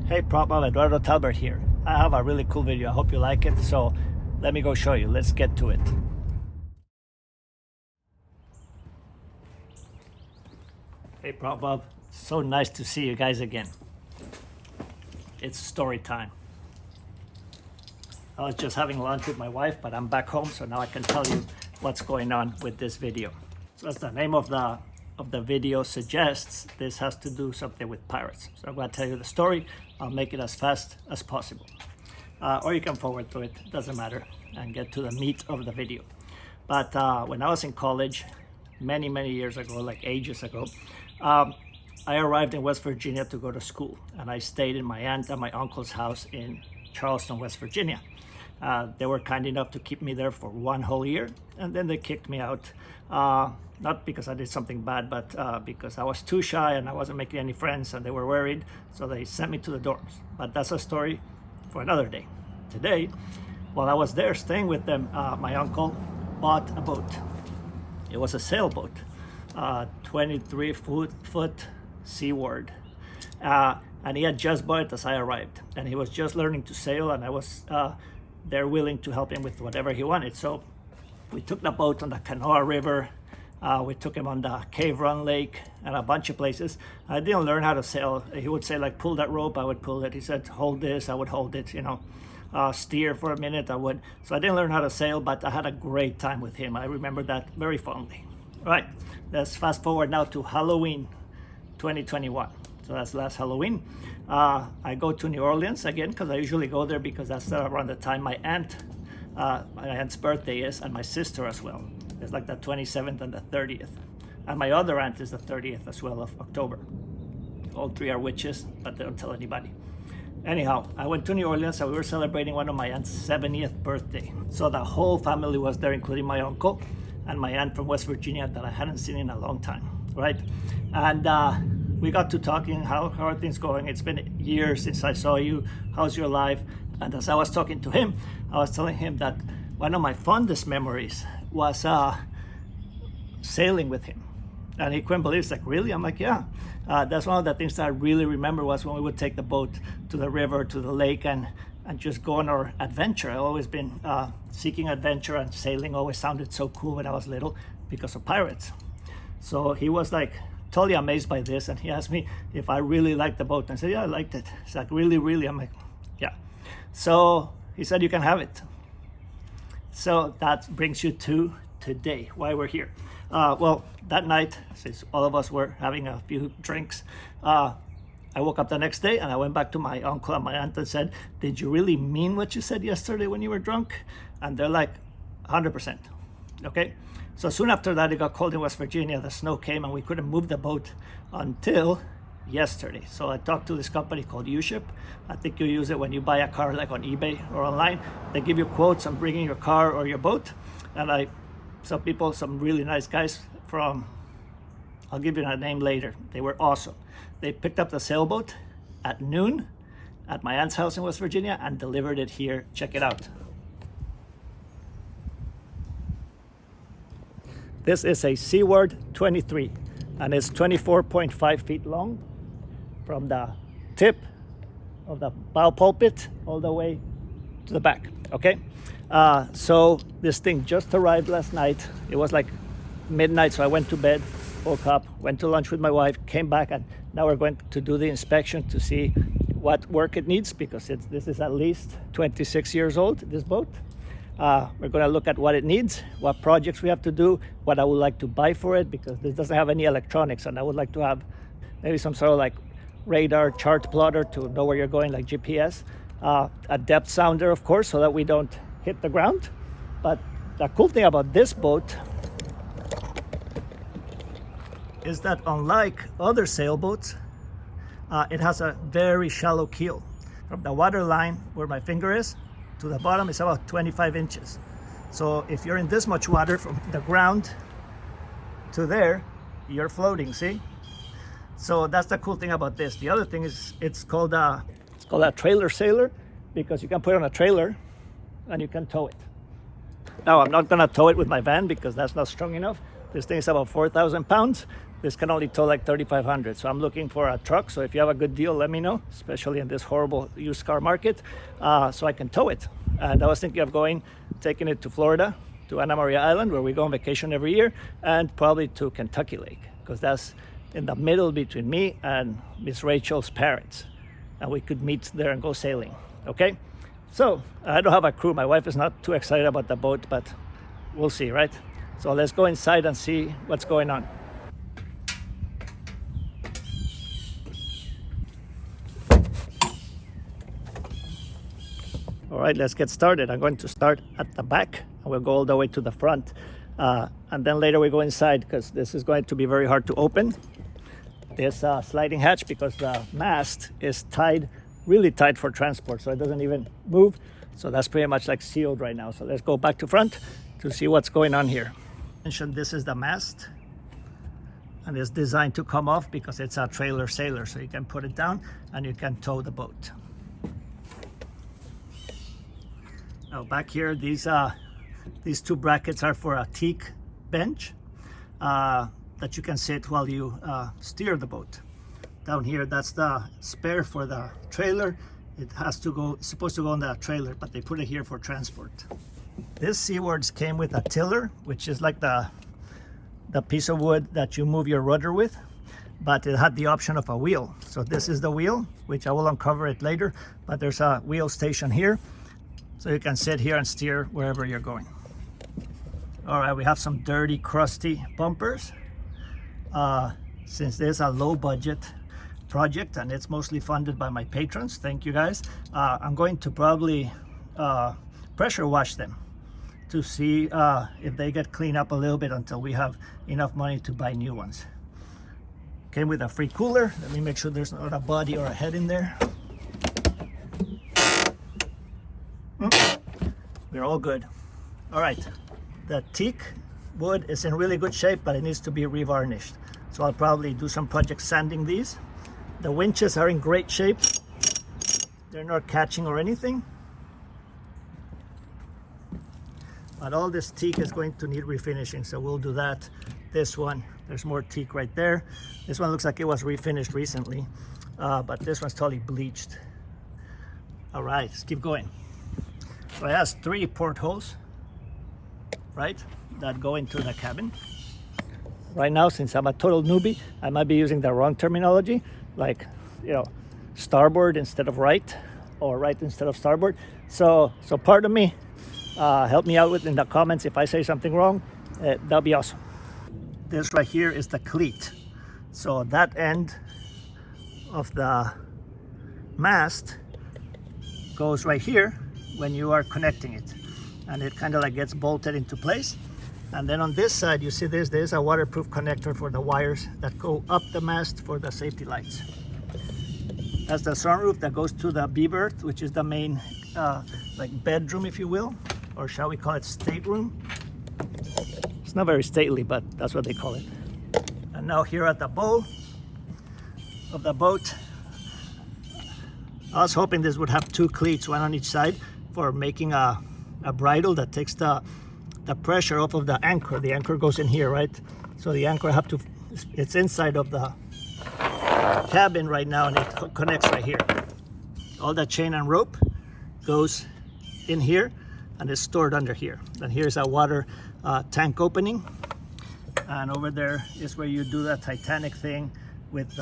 Hey Prop Bob, Eduardo Talbert here. I have a really cool video. I hope you like it. So let me go show you. Let's get to it. Hey Prop Bob, so nice to see you guys again. It's story time. I was just having lunch with my wife, but I'm back home, so now I can tell you what's going on with this video. So as the name of the video suggests, this has to do something with pirates. So I'm going to tell you the story. I'll make it as fast as possible. Or you can forward to it, doesn't matter, and get to the meat of the video. But when I was in college, many years ago, like ages ago, I arrived in West Virginia to go to school. And I stayed in my aunt and my uncle's house in Charleston, West Virginia. They were kind enough to keep me there for 1 whole year, and then they kicked me out. Not because I did something bad, but because I was too shy and I wasn't making any friends, and they were worried, so they sent me to the dorms. But that's a story for another day. Today, while I was there staying with them, my uncle bought a boat. It was a sailboat, 23-foot seaward. And he had just bought it as I arrived, and he was just learning to sail, and I was there willing to help him with whatever he wanted. So we took the boat on the Kanawha River. We took him on the Cave Run Lake and a bunch of places. I didn't learn how to sail. He would say, like, pull that rope, I would pull it. He said, hold this, I would hold it, you know. Steer for a minute, I would. So I didn't learn how to sail, but I had a great time with him. I remember that very fondly. All right, let's fast forward now to Halloween 2021. So that's last Halloween. I go to New Orleans again, because I usually go there because that's around the time my aunt's birthday is, and my sister as well. It's like the 27th and the 30th. And my other aunt is the 30th as well of October. All three are witches, but they don't tell anybody. Anyhow, I went to New Orleans, and we were celebrating one of my aunt's 70th birthday. So the whole family was there, including my uncle and my aunt from West Virginia that I hadn't seen in a long time, right? And we got to talking, how are things going? It's been years since I saw you. How's your life? And as I was talking to him, I was telling him that one of my fondest memories was sailing with him. And he couldn't believe it. He's like, really? I'm like, yeah. That's one of the things that I really remember was when we would take the boat to the river, to the lake, and just go on our adventure. I've always been seeking adventure, and sailing always sounded so cool when I was little because of pirates. So he was like totally amazed by this, and he asked me if I really liked the boat. And I said, yeah, I liked it. He's like, really, really? I'm like, yeah. So he said, you can have it. So that brings you to today, why we're here. Well, that night, since all of us were having a few drinks, I woke up the next day and I went back to my uncle and my aunt and said, did you really mean what you said yesterday when you were drunk? And they're like, 100%. Okay. So soon after that, it got cold in West Virginia. The snow came and we couldn't move the boat until yesterday. So I talked to this company called U-Ship. I think you use it when you buy a car, like on eBay or online. They give you quotes on bringing your car or your boat. And some really nice guys from, I'll give you a name later. They were awesome. They picked up the sailboat at noon at my aunt's house in West Virginia and delivered it here. Check it out. This is a Seaward 23, and it's 24.5 feet long from the tip of the bow pulpit all the way to the back, okay? So this thing just arrived last night. It was like midnight, so I went to bed, woke up, went to lunch with my wife, came back, and now we're going to do the inspection to see what work it needs, because this is at least 26 years old, this boat. We're going to look at what it needs, what projects we have to do, what I would like to buy for it, because this doesn't have any electronics, and I would like to have maybe some sort of like radar chart plotter to know where you're going, like GPS, a depth sounder, of course, so that we don't hit the ground. But the cool thing about this boat is that unlike other sailboats, it has a very shallow keel. From the water line where my finger is to the bottom is about 25 inches. So if you're in this much water from the ground to there, you're floating, see? So that's the cool thing about this. The other thing is it's called a trailer sailor, because you can put it on a trailer and you can tow it. Now, I'm not gonna tow it with my van because that's not strong enough. This thing is about 4,000 pounds, this can only tow like 3,500. So I'm looking for a truck. So if you have a good deal, let me know, especially in this horrible used car market, so I can tow it. And I was thinking of taking it to Florida, to Anna Maria Island, where we go on vacation every year, and probably to Kentucky Lake, because that's in the middle between me and Miss Rachel's parents. And we could meet there and go sailing, okay? So I don't have a crew. My wife is not too excited about the boat, but we'll see, right? So let's go inside and see what's going on. All right, let's get started. I'm going to start at the back and we'll go all the way to the front. And then later we go inside, because this is going to be very hard to open. There's a sliding hatch because the mast is tied, really tight for transport, so it doesn't even move. So that's pretty much like sealed right now. So let's go back to front to see what's going on here. This is the mast, and it's designed to come off because it's a trailer sailor, so you can put it down and you can tow the boat. Now back here, these two brackets are for a teak bench that you can sit while you steer the boat. Down here, that's the spare for the trailer. It's supposed to go on the trailer, but they put it here for transport. This Seawards came with a tiller, which is like the piece of wood that you move your rudder with, but it had the option of a wheel. So this is the wheel, which I will uncover it later, but there's a wheel station here, so you can sit here and steer wherever you're going. All right, we have some dirty, crusty bumpers. Since there's a low budget project and it's mostly funded by my patrons, thank you guys, I'm going to probably pressure wash them to see if they get cleaned up a little bit until we have enough money to buy new ones. Came with a free cooler. Let me make sure there's not a body or a head in there. We're all good. All right, the teak wood is in really good shape, but it needs to be revarnished. So I'll probably do some project sanding these. The winches are in great shape. They're not catching or anything. But all this teak is going to need refinishing, so we'll do that. This one, there's more teak right there. This one looks like it was refinished recently, but this one's totally bleached. All right, let's keep going. So it has 3 portholes, right, that go into the cabin. Right now, since I'm a total newbie, I might be using the wrong terminology, like, starboard instead of right, or right instead of starboard. So pardon me. Help me out in the comments if I say something wrong. That'll be awesome. This right here is the cleat. So that end of the mast goes right here when you are connecting it, and it kind of like gets bolted into place. And then on this side, you see there's a waterproof connector for the wires that go up the mast for the safety lights. That's the sunroof that goes to the B berth, which is the main like bedroom, if you will, or shall we call it stateroom? It's not very stately, but that's what they call it. And now here at the bow of the boat, I was hoping this would have 2 cleats, one on each side, for making a bridle that takes the pressure off of the anchor. The anchor goes in here, right? So the anchor it's inside of the cabin right now, and it connects right here. All that chain and rope goes in here and is stored under here. And here's a water tank opening, and over there is where you do that Titanic thing with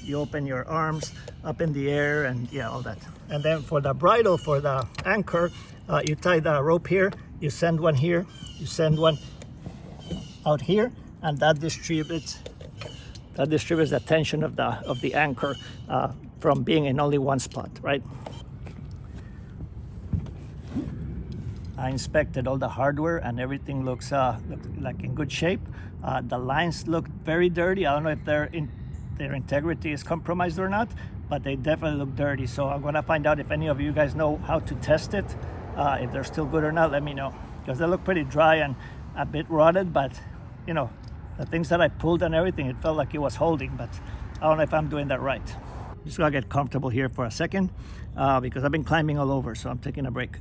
you open your arms up in the air, and yeah, all that. And then for the bridle, for the anchor, you tie the rope here, you send one here, you send one out here, and that distributes the tension of the anchor from being in only one spot, right? I inspected all the hardware and everything looks like in good shape. The lines look very dirty. I don't know if their integrity is compromised or not, but they definitely look dirty. So I'm gonna find out if any of you guys know how to test it. If they're still good or not, let me know, because they look pretty dry and a bit rotted, but the things that I pulled and everything, it felt like it was holding, but I don't know if I'm doing that right. Just gotta get comfortable here for a second because I've been climbing all over, so I'm taking a break.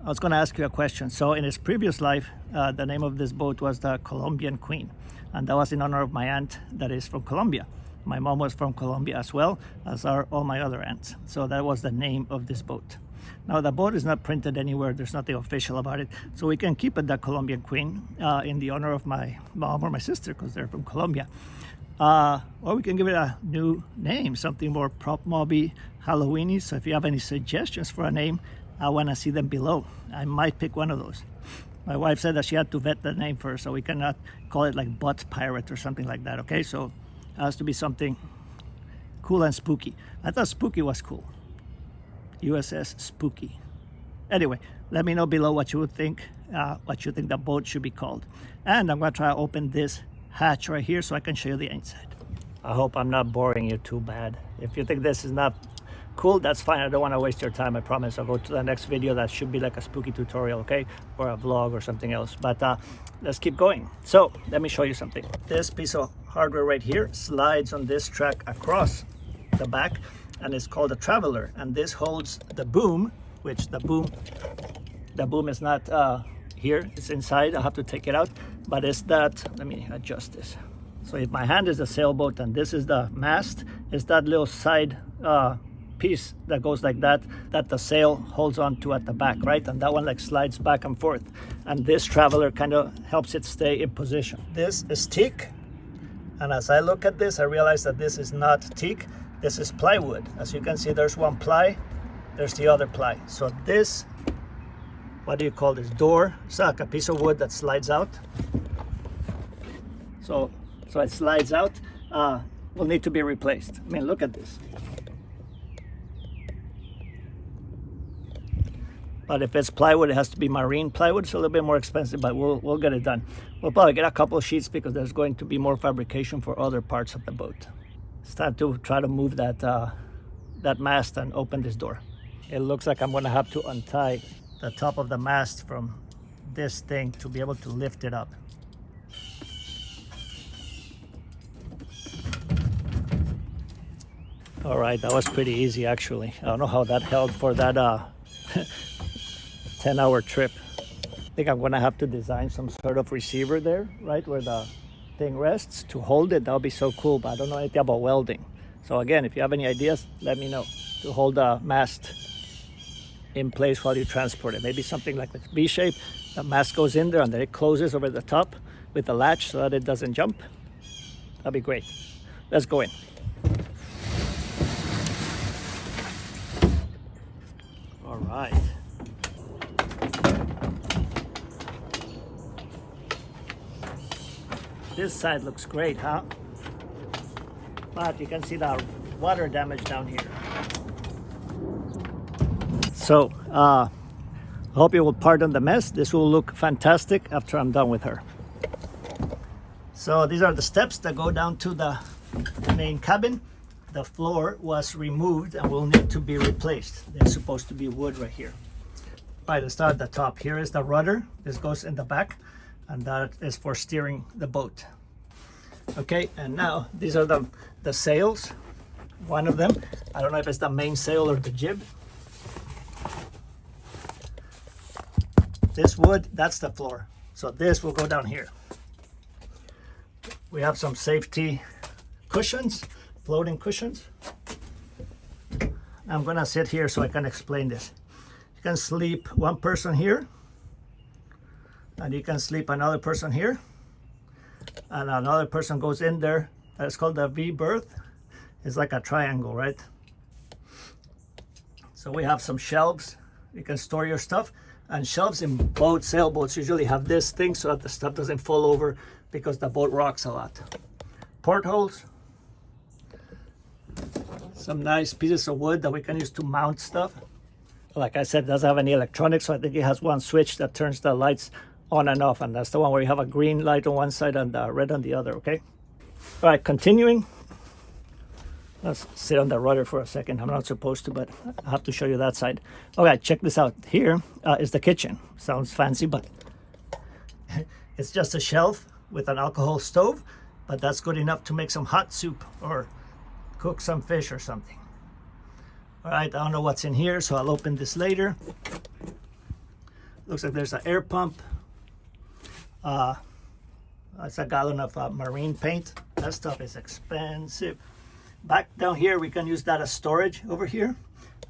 I was going to ask you a question. So in his previous life, the name of this boat was the Colombian Queen, and that was in honor of my aunt that is from Colombia. My mom was from Colombia as well, as are all my other aunts. So that was the name of this boat. Now the boat is not printed anywhere. There's nothing official about it. So we can keep it the Colombian Queen in the honor of my mom or my sister, because they're from Colombia. Or we can give it a new name, something more prop mobby, Halloweeny. So if you have any suggestions for a name, I want to see them below. I might pick one of those. My wife said that she had to vet the name first, so we cannot call it like Butt Pirate or something like that, okay? So it has to be something cool and spooky. I thought spooky was cool. USS Spooky. Anyway, let me know below what you would think, the boat should be called. And I'm going to try to open this hatch right here so I can show you the inside. I hope I'm not boring you too bad. If you think this is not cool, that's fine. I don't want to waste your time. I promise I'll go to the next video that should be like a spooky tutorial, okay, or a vlog or something else. But let's keep going. So let me show you something. This piece of hardware right here slides on this track across the back, and it's called a traveler, and this holds the boom, which the boom is not here, it's inside. I'll have to take it out, but it's that, let me adjust this. So if my hand is the sailboat and this is the mast, it's that little side piece that goes like that the sail holds on to at the back, right? And that one like slides back and forth, and this traveler kind of helps it stay in position. This is teak, and as I look at this, I realize that this is not teak, this is plywood. As you can see, there's one ply, there's the other ply. So this, what do you call this, door? It's like a piece of wood that slides out. So it slides out, will need to be replaced. I mean, look at this. But if it's plywood, it has to be marine plywood. It's a little bit more expensive, but we'll get it done. We'll probably get a couple of sheets because there's going to be more fabrication for other parts of the boat. It's time to try to move that mast and open this door. It looks like I'm gonna have to untie the top of the mast from this thing to be able to lift it up. All right, that was pretty easy actually. I don't know how that held for that 10-hour trip. I think I'm gonna have to design some sort of receiver there, right where the thing rests, to hold it. That would be so cool, but I don't know anything about welding. So again, if you have any ideas, let me know, to hold the mast in place while you transport it. Maybe something like the V shape. The mast goes in there and then it closes over the top with the latch so that it doesn't jump. That'd be great. Let's go in. All right. This side looks great, huh? But you can see the water damage down here. So, I hope you will pardon the mess. This will look fantastic after I'm done with her. So these are the steps that go down to the main cabin. The floor was removed and will need to be replaced. There's supposed to be wood right here. All right, let's start at the top. Here is the rudder. This goes in the back, and that is for steering the boat. Okay, and now these are the sails. One of them, I don't know if it's the main sail or the jib. This wood, that's the floor. So this will go down here. We have some safety cushions, floating cushions. I'm gonna sit here so I can explain this. You can sleep one person here, and you can sleep another person here, and another person goes in there. That's called the V berth. It's like a triangle, right? So we have some shelves. You can store your stuff, and shelves in boats, sailboats usually have this thing so that the stuff doesn't fall over because the boat rocks a lot. Portholes, some nice pieces of wood that we can use to mount stuff. Like I said, it doesn't have any electronics, so I think it has one switch that turns the lights on and off, and that's the one where you have a green light on one side and red on the other, okay? All right, continuing. Let's sit on the rudder for a second. I'm not supposed to, but I have to show you that side. Okay, check this out. Here is the kitchen. Sounds fancy, but it's just a shelf with an alcohol stove, but that's good enough to make some hot soup or cook some fish or something. All right, I don't know what's in here, so I'll open this later. Looks like there's an air pump. That's a gallon of marine paint. That stuff is expensive. Back down here, we can use that as storage over here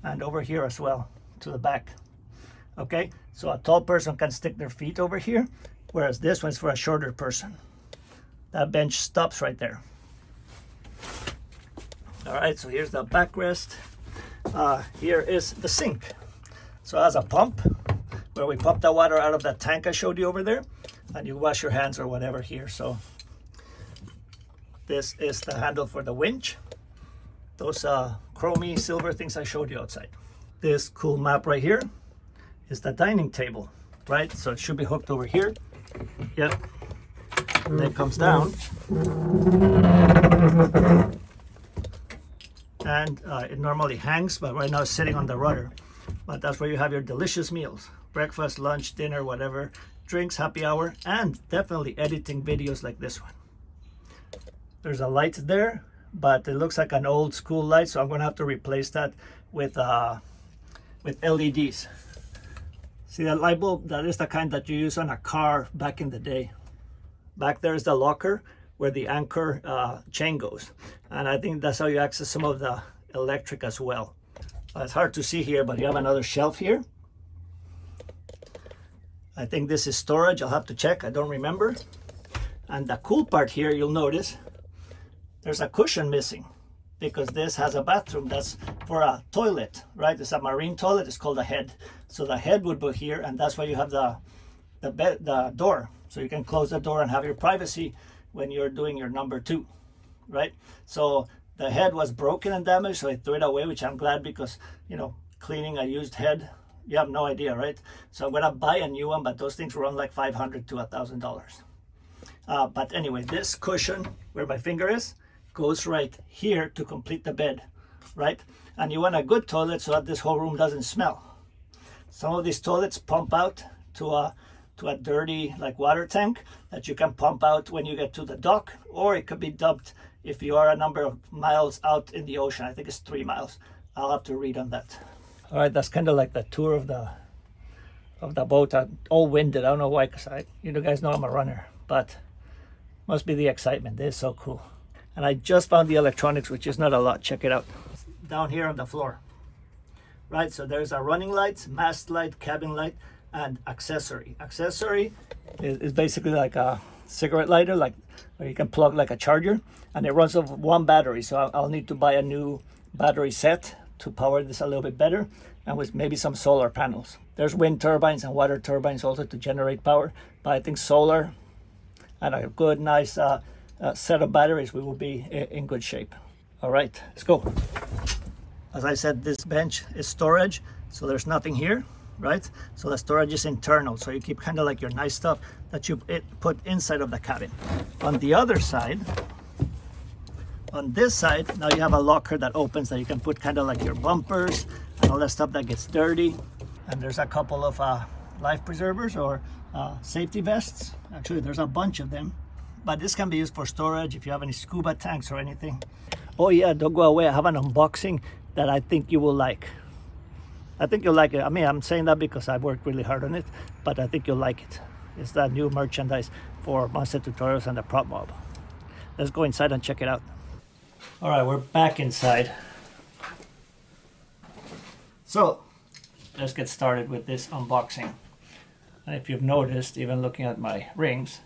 and over here as well to the back. Okay, so a tall person can stick their feet over here, whereas this one's for a shorter person. That bench stops right there. All right, so here's the backrest. Here is the sink. So it has a pump where we pump the water out of that tank I showed you over there, and you wash your hands or whatever here. So this is the handle for the winch. Those chromey silver things I showed you outside. This cool map right here is the dining table, right? So it should be hooked over here. Yep. And then it comes down. And it normally hangs, but right now it's sitting on the rudder. But that's where you have your delicious meals. Breakfast, lunch, dinner, whatever. Drinks, happy hour, and definitely editing videos like this one. There's a light there, but it looks like an old school light, so I'm gonna have to replace that with LEDs. See that light bulb? That is the kind that you use on a car back in the day. Back there is the locker where the anchor chain goes. And I think that's how you access some of the electric as well. It's hard to see here, but you have another shelf here. I think this is storage. I'll have to check. I don't remember. And the cool part here, you'll notice, there's a cushion missing because this has a bathroom that's for a toilet, right? It's a marine toilet. It's called a head. So the head would be here, and that's why you have the door. So you can close the door and have your privacy when you're doing your number 2, right? So the head was broken and damaged, so I threw it away, which I'm glad because, you know, cleaning a used head, you have no idea, right? So I'm gonna buy a new one, but those things run like $500 to $1,000. But anyway, this cushion where my finger is goes right here to complete the bed, right? And you want a good toilet so that this whole room doesn't smell. Some of these toilets pump out to a dirty like water tank that you can pump out when you get to the dock, or it could be dumped if you are a number of miles out in the ocean. I think it's 3 miles. I'll have to read on that. All right, that's kind of like the tour of the boat. I'm all winded. I don't know why, because you guys know I'm a runner, but must be the excitement. This is so cool. And I just found the electronics, which is not a lot. Check it out. Down here on the floor, right? So there's a running lights, mast light, cabin light, and accessory. Accessory is basically like a cigarette lighter, like where you can plug like a charger, and it runs off one battery. So I'll need to buy a new battery set to power this a little bit better, and with maybe some solar panels. There's wind turbines and water turbines also to generate power, but I think solar and a good nice set of batteries, we will be in good shape. All right, let's go. As I said, this bench is storage, so there's nothing here, right? So the storage is internal, so you keep kind of like your nice stuff that you put inside of the cabin. On the other side, on this side, now you have a locker that opens that you can put kind of like your bumpers and all that stuff that gets dirty. And there's a couple of life preservers or safety vests. Actually, there's a bunch of them. But this can be used for storage if you have any scuba tanks or anything. Oh yeah, don't go away. I have an unboxing that I think you will like. I think you'll like it. I mean, I'm saying that because I worked really hard on it, but I think you'll like it. It's that new merchandise for Monster Tutorials and the Prop Mob. Let's go inside and check it out. All right, we're back inside. So let's get started with this unboxing. And if you've noticed, even looking at my rings,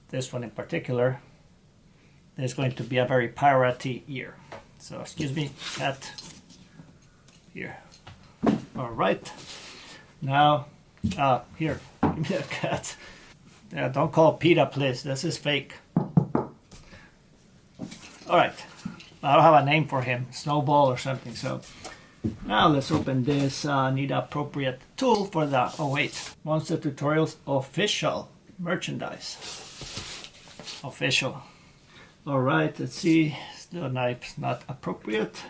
this one in particular, there's going to be a very piratey ear. So excuse me, cat. Here. All right. Now, here, give me a cat. Yeah, don't call PETA, please. This is fake. All right. I don't have a name for him, Snowball or something. So now let's open this. Need an appropriate tool for the, oh wait, Monster Tutorials official merchandise. Official. All right, let's see. The knife's not appropriate.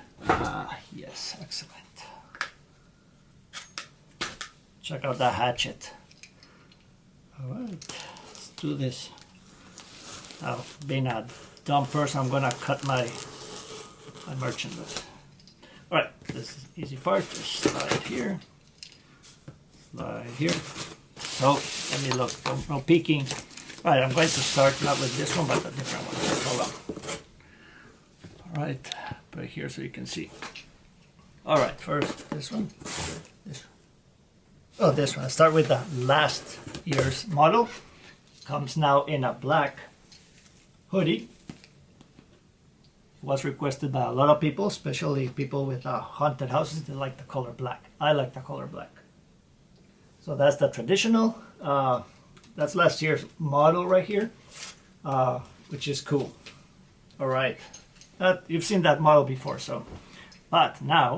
Yes, excellent. Check out the hatchet. All right, let's do this. Now, being a dumb person, I'm gonna cut my merchandise. All right, this is the easy part. Just slide here. right here. So let me look, no peeking. All right, I'm going to start not with this one, but a different one. Hold on. All right, put it here so you can see. All right, first this one. This one. Oh, this one. I start with the last year's model. Comes now in a black hoodie. Was requested by a lot of people, especially people with haunted houses. They like the color black. I like the color black. So that's the traditional. That's last year's model right here, which is cool. All right, you've seen that model before. So, but now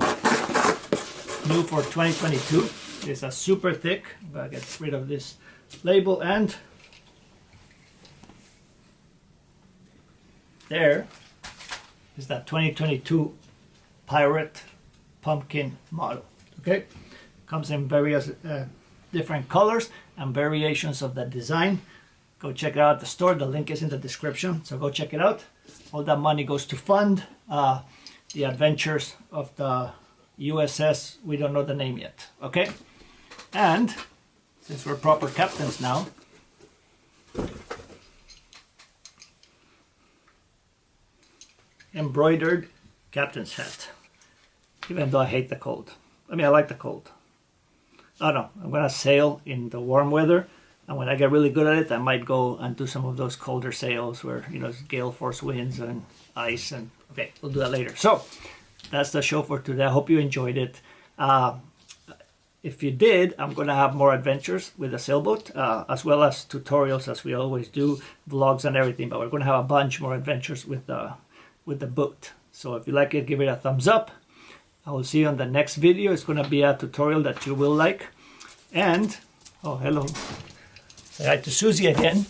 new for 2022 is a super thick. I'm gonna get rid of this label, and there is that 2022 Pirate Pumpkin model. Okay, comes in various different colors and variations of the design. Go check it out at the store. The link is in the description, so go check it out. All that money goes to fund the adventures of the USS, we don't know the name yet. Okay, and since we're proper captains now, embroidered captain's hat, even though I hate the cold. I mean, I like the cold. I don't know, I'm gonna sail in the warm weather, and when I get really good at it, I might go and do some of those colder sails where, you know, it's gale force winds and ice, and okay, we'll do that later. So that's the show for today. I hope you enjoyed it. If you did, I'm gonna have more adventures with the sailboat, as well as tutorials, as we always do, vlogs and everything, but we're gonna have a bunch more adventures with the boat. So if you like it, give it a thumbs up. I will see you on the next video. It's going to be a tutorial that you will like. And, oh, hello. Say hi to Susie again.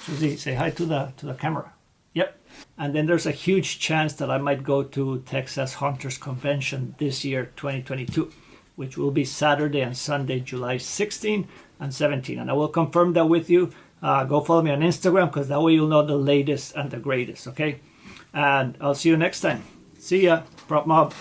Susie, say hi to the camera. Yep. And then there's a huge chance that I might go to Texas Hunters Convention this year, 2022, which will be Saturday and Sunday, July 16 and 17. And I will confirm that with you. Go follow me on Instagram, because that way you'll know the latest and the greatest, okay? And I'll see you next time. See ya, Prop Mob.